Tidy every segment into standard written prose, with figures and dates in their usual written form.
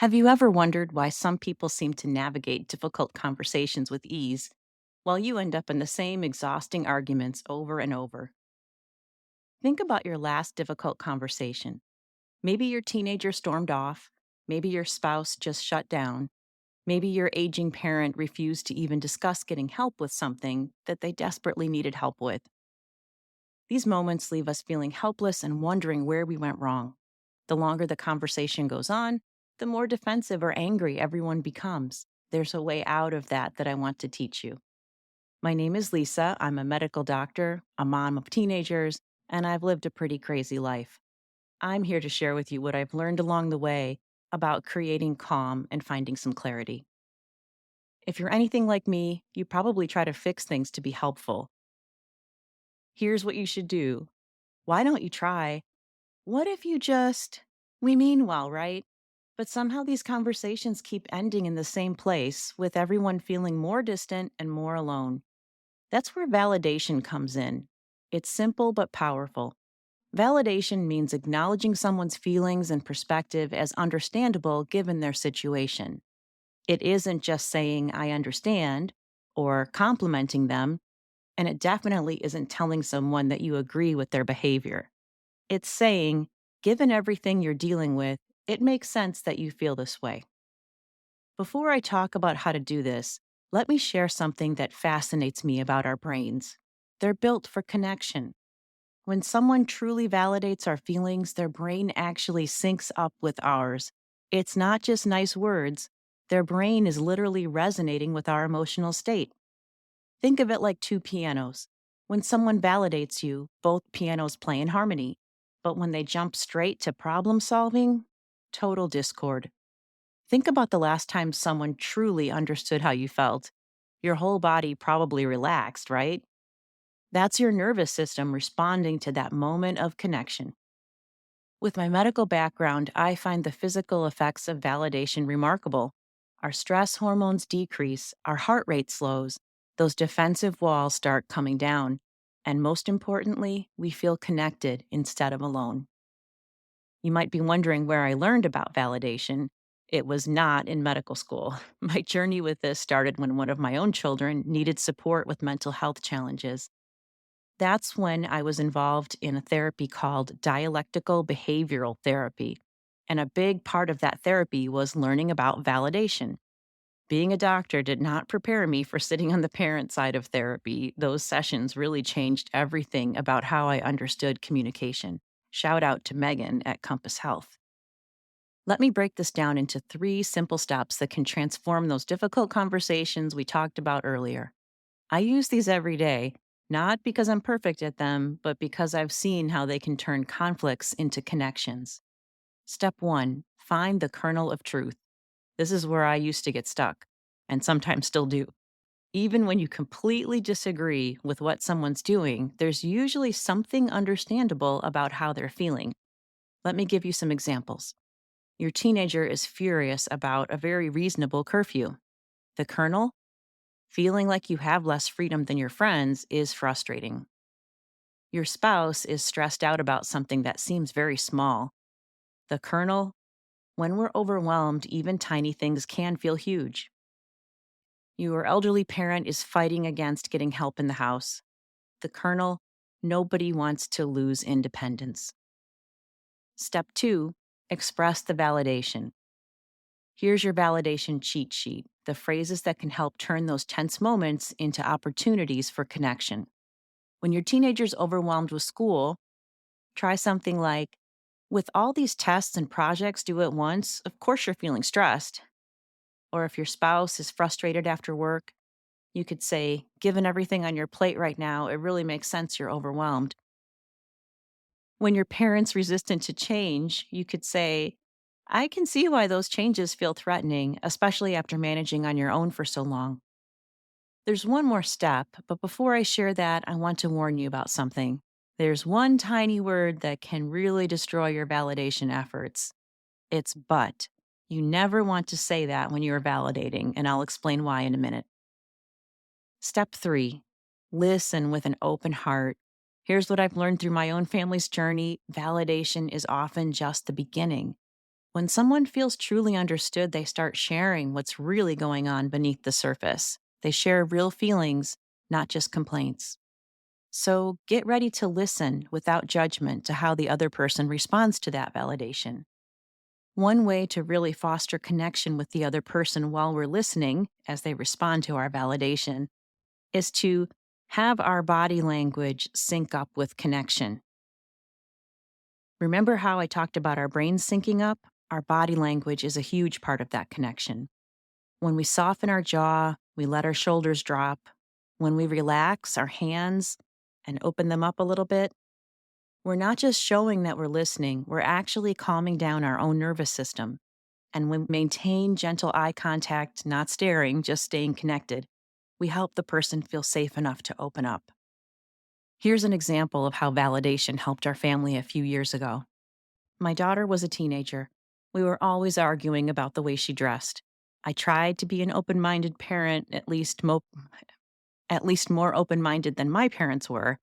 Have you ever wondered why some people seem to navigate difficult conversations with ease, while you end up in the same exhausting arguments over and over? Think about your last difficult conversation. Maybe your teenager stormed off, maybe your spouse just shut down, maybe your aging parent refused to even discuss getting help with something that they desperately needed help with. These moments leave us feeling helpless and wondering where we went wrong. The longer the conversation goes on, the more defensive or angry everyone becomes. There's a way out of that I want to teach you. My name is Lisa. I'm a medical doctor, a mom of teenagers, and I've lived a pretty crazy life. I'm here to share with you what I've learned along the way about creating calm and finding some clarity. If you're anything like me, you probably try to fix things to be helpful. Here's what you should do. Why don't you try? What if you just, we mean well, right? But somehow these conversations keep ending in the same place, with everyone feeling more distant and more alone. That's where validation comes in. It's simple but powerful. Validation means acknowledging someone's feelings and perspective as understandable given their situation. It isn't just saying, I understand, or complimenting them, and it definitely isn't telling someone that you agree with their behavior. It's saying, given everything you're dealing with, it makes sense that you feel this way. Before I talk about how to do this, let me share something that fascinates me about our brains. They're built for connection. When someone truly validates our feelings, their brain actually syncs up with ours. It's not just nice words, their brain is literally resonating with our emotional state. Think of it like two pianos. When someone validates you, both pianos play in harmony. But when they jump straight to problem solving, total discord. Think about the last time someone truly understood how you felt. Your whole body probably relaxed, right? That's your nervous system responding to that moment of connection. With my medical background, I find the physical effects of validation remarkable. Our stress hormones decrease, our heart rate slows, those defensive walls start coming down, and most importantly, we feel connected instead of alone. You might be wondering where I learned about validation. It was not in medical school. My journey with this started when one of my own children needed support with mental health challenges. That's when I was involved in a therapy called dialectical behavioral therapy. And a big part of that therapy was learning about validation. Being a doctor did not prepare me for sitting on the parent side of therapy. Those sessions really changed everything about how I understood communication. Shout out to Megan at Compass Health. Let me break this down into 3 simple steps that can transform those difficult conversations we talked about earlier. I use these every day, not because I'm perfect at them, but because I've seen how they can turn conflicts into connections. Step 1, find the kernel of truth. This is where I used to get stuck, and sometimes still do. Even when you completely disagree with what someone's doing, there's usually something understandable about how they're feeling. Let me give you some examples. Your teenager is furious about a very reasonable curfew. The kernel? Feeling like you have less freedom than your friends is frustrating. Your spouse is stressed out about something that seems very small. The kernel? When we're overwhelmed, even tiny things can feel huge. Your elderly parent is fighting against getting help in the house. The kernel? Nobody wants to lose independence. Step 2, express the validation. Here's your validation cheat sheet, the phrases that can help turn those tense moments into opportunities for connection. When your teenager's overwhelmed with school, try something like, with all these tests and projects due at once, of course you're feeling stressed. Or if your spouse is frustrated after work, you could say, given everything on your plate right now, it really makes sense you're overwhelmed. When your parent's resistant to change, you could say, I can see why those changes feel threatening, especially after managing on your own for so long. There's one more step, but before I share that, I want to warn you about something. There's one tiny word that can really destroy your validation efforts. It's but. You never want to say that when you're validating, and I'll explain why in a minute. Step 3, listen with an open heart. Here's what I've learned through my own family's journey: validation is often just the beginning. When someone feels truly understood, they start sharing what's really going on beneath the surface. They share real feelings, not just complaints. So get ready to listen without judgment to how the other person responds to that validation. One way to really foster connection with the other person while we're listening, as they respond to our validation, is to have our body language sync up with connection. Remember how I talked about our brains syncing up? Our body language is a huge part of that connection. When we soften our jaw, we let our shoulders drop. When we relax our hands and open them up a little bit, we're not just showing that we're listening, we're actually calming down our own nervous system. And when we maintain gentle eye contact, not staring, just staying connected, we help the person feel safe enough to open up. Here's an example of how validation helped our family a few years ago. My daughter was a teenager. We were always arguing about the way she dressed. I tried to be an open minded parent, at least more open minded than my parents were,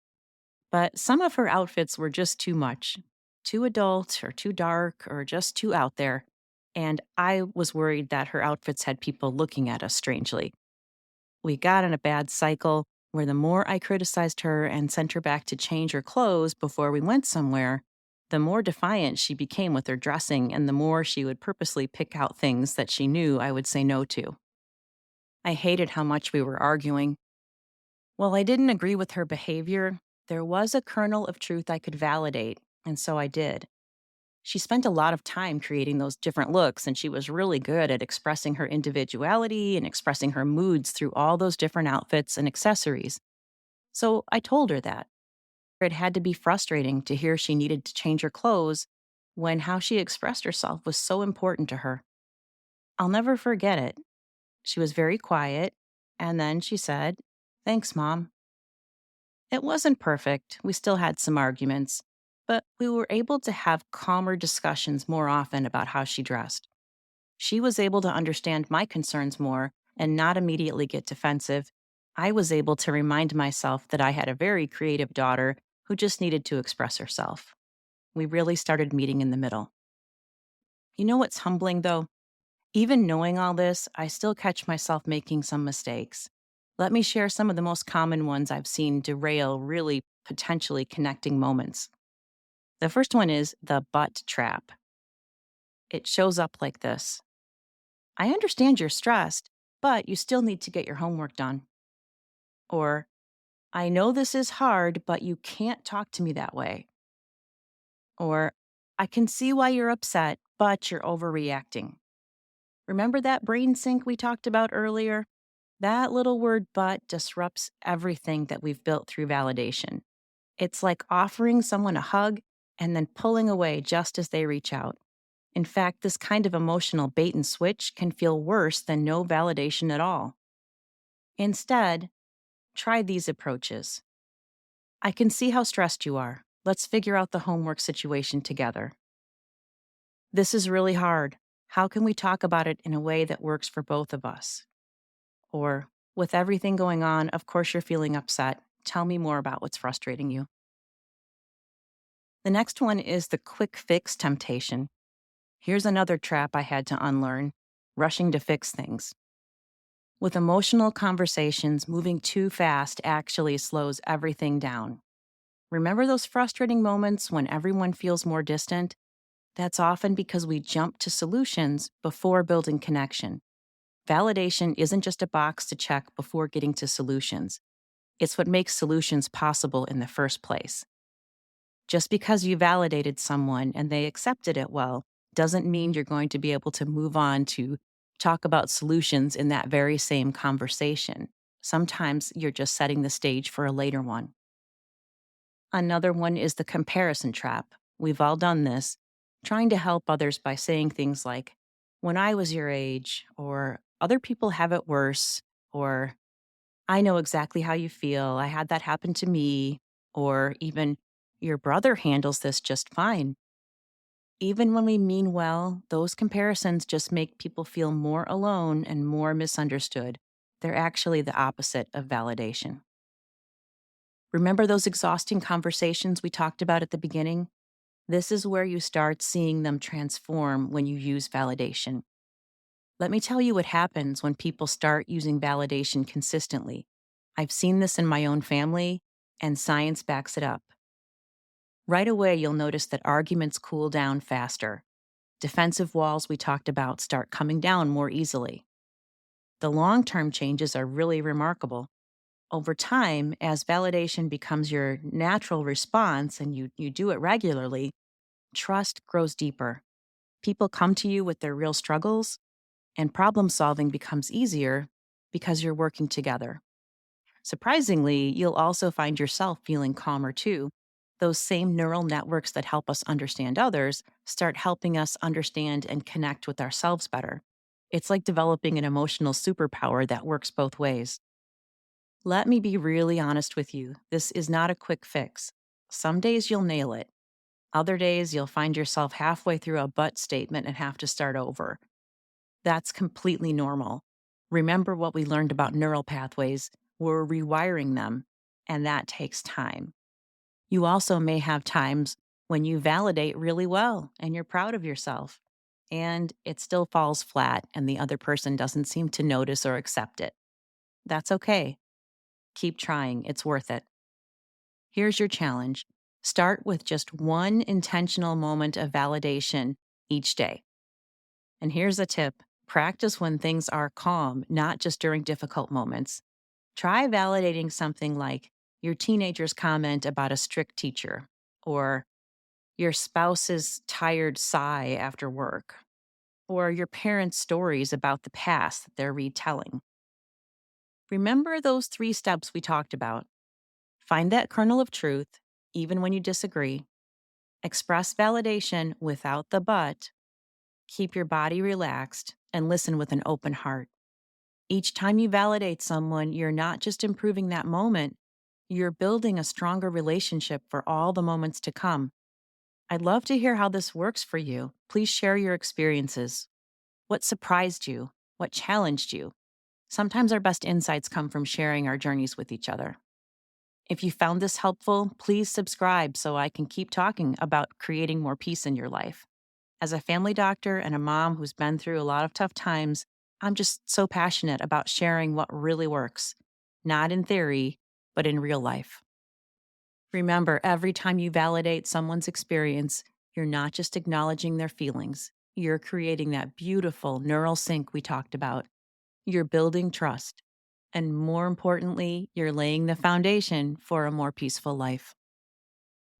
but some of her outfits were just too much, too adult or too dark or just too out there. And I was worried that her outfits had people looking at us strangely. We got in a bad cycle where the more I criticized her and sent her back to change her clothes before we went somewhere, the more defiant she became with her dressing and the more she would purposely pick out things that she knew I would say no to. I hated how much we were arguing. While I didn't agree with her behavior, there was a kernel of truth I could validate, and so I did. She spent a lot of time creating those different looks, and she was really good at expressing her individuality and expressing her moods through all those different outfits and accessories. So I told her that. It had to be frustrating to hear she needed to change her clothes when how she expressed herself was so important to her. I'll never forget it. She was very quiet, and then she said, "Thanks, Mom." It wasn't perfect. We still had some arguments, but we were able to have calmer discussions more often about how she dressed. She was able to understand my concerns more and not immediately get defensive. I was able to remind myself that I had a very creative daughter who just needed to express herself. We really started meeting in the middle. You know what's humbling though? Even knowing all this, I still catch myself making some mistakes. Let me share some of the most common ones I've seen derail really potentially connecting moments. The first one is the but trap. It shows up like this: I understand you're stressed, but you still need to get your homework done. Or, I know this is hard, but you can't talk to me that way. Or, I can see why you're upset, but you're overreacting. Remember that brain sync we talked about earlier? That little word but disrupts everything that we've built through validation. It's like offering someone a hug and then pulling away just as they reach out. In fact, this kind of emotional bait and switch can feel worse than no validation at all. Instead, try these approaches. I can see how stressed you are. Let's figure out the homework situation together. This is really hard. How can we talk about it in a way that works for both of us? Or, with everything going on, of course you're feeling upset. Tell me more about what's frustrating you. The next one is the quick fix temptation. Here's another trap I had to unlearn: rushing to fix things. With emotional conversations, moving too fast actually slows everything down. Remember those frustrating moments when everyone feels more distant? That's often because we jump to solutions before building connection. Validation isn't just a box to check before getting to solutions. It's what makes solutions possible in the first place. Just because you validated someone and they accepted it well doesn't mean you're going to be able to move on to talk about solutions in that very same conversation. Sometimes you're just setting the stage for a later one. Another one is the comparison trap. We've all done this, trying to help others by saying things like, when I was your age, or other people have it worse, or I know exactly how you feel. I had that happen to me. Or even, your brother handles this just fine. Even when we mean well, those comparisons just make people feel more alone and more misunderstood. They're actually the opposite of validation. Remember those exhausting conversations we talked about at the beginning? This is where you start seeing them transform when you use validation. Let me tell you what happens when people start using validation consistently. I've seen this in my own family, and science backs it up. Right away, you'll notice that arguments cool down faster. Defensive walls we talked about start coming down more easily. The long term changes are really remarkable. Over time, as validation becomes your natural response and you do it regularly, trust grows deeper. People come to you with their real struggles, and problem solving becomes easier because you're working together. Surprisingly, you'll also find yourself feeling calmer too. Those same neural networks that help us understand others start helping us understand and connect with ourselves better. It's like developing an emotional superpower that works both ways. Let me be really honest with you. This is not a quick fix. Some days you'll nail it. Other days you'll find yourself halfway through a but statement and have to start over. That's completely normal. Remember what we learned about neural pathways. We're rewiring them, and that takes time. You also may have times when you validate really well and you're proud of yourself, and it still falls flat and the other person doesn't seem to notice or accept it. That's okay. Keep trying, it's worth it. Here's your challenge: start with just one intentional moment of validation each day. And here's a tip: practice when things are calm, not just during difficult moments. Try validating something like your teenager's comment about a strict teacher, or your spouse's tired sigh after work, or your parents' stories about the past that they're retelling. Remember those 3 steps we talked about. Find that kernel of truth, even when you disagree. Express validation without the but. Keep your body relaxed and listen with an open heart. Each time you validate someone, you're not just improving that moment, you're building a stronger relationship for all the moments to come. I'd love to hear how this works for you. Please share your experiences. What surprised you? What challenged you? Sometimes our best insights come from sharing our journeys with each other. If you found this helpful, please subscribe so I can keep talking about creating more peace in your life. As a family doctor and a mom who's been through a lot of tough times, I'm just so passionate about sharing what really works, not in theory, but in real life. Remember, every time you validate someone's experience, you're not just acknowledging their feelings, you're creating that beautiful neural sync we talked about. You're building trust. And more importantly, you're laying the foundation for a more peaceful life.